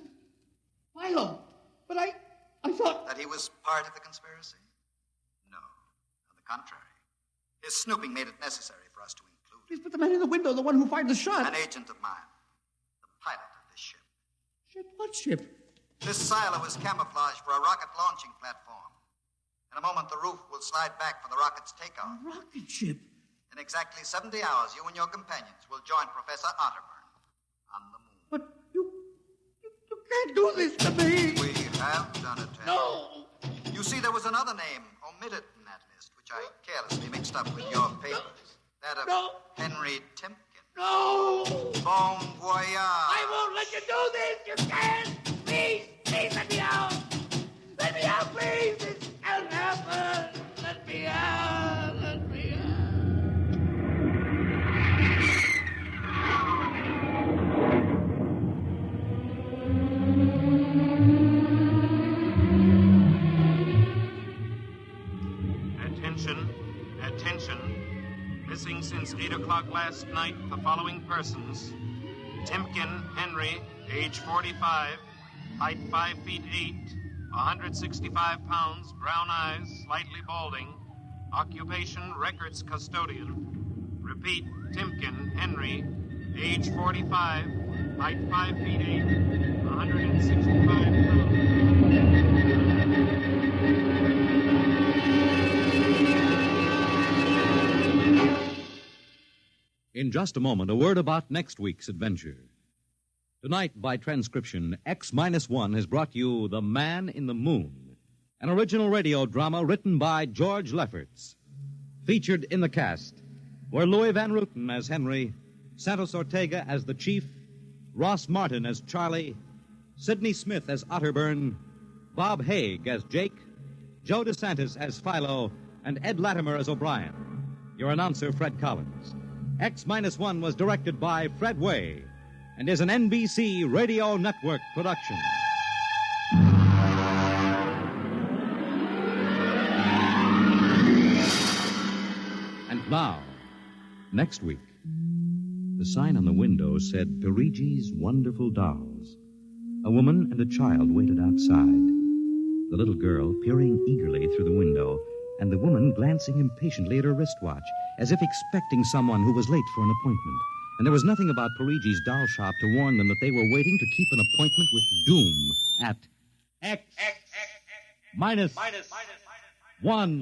Philo? But I thought... That he was part of the conspiracy? No. On the contrary. His snooping made it necessary for us to include him. Please put the man in the window, the one who fired the shot. An agent of mine. The pilot of this ship. Ship? What ship? This silo is camouflaged for a rocket launching platform. In a moment, the roof will slide back for the rocket's takeoff. A rocket ship? In exactly 70 hours, you and your companions will join Professor Otterburn on the moon. But you can't do this to me. We have done it, Henry. No. You see, there was another name omitted in that list, which I carelessly mixed up with your papers. That of Henry Timken. No. Bon voyage. I won't let you do this. You can't. Please let me out. Let me out, please. This can't happen. Let me out. Let me out. since 8 o'clock last night the following persons: Timken Henry, age 45, height 5 feet 8, 165 pounds, brown eyes, slightly balding, occupation records custodian. Repeat, Timken Henry, age 45, height 5 feet 8, 165 pounds. In just a moment, a word about next week's adventure. Tonight, by transcription, X-1 has brought you The Man in the Moon, an original radio drama written by George Lefferts. Featured in the cast were Louis Van Rooten as Henry, Santos Ortega as the Chief, Ross Martin as Charlie, Sidney Smith as Otterburn, Bob Haig as Jake, Joe DeSantis as Philo, and Ed Latimer as O'Brien. Your announcer, Fred Collins. X-1 was directed by Fred Way and is an NBC Radio Network production. And now, next week, the sign on the window said Perigi's Wonderful Dolls. A woman and a child waited outside. The little girl peering eagerly through the window, and the woman glancing impatiently at her wristwatch, as if expecting someone who was late for an appointment. And there was nothing about Perigi's doll shop to warn them that they were waiting to keep an appointment with doom at X minus 1.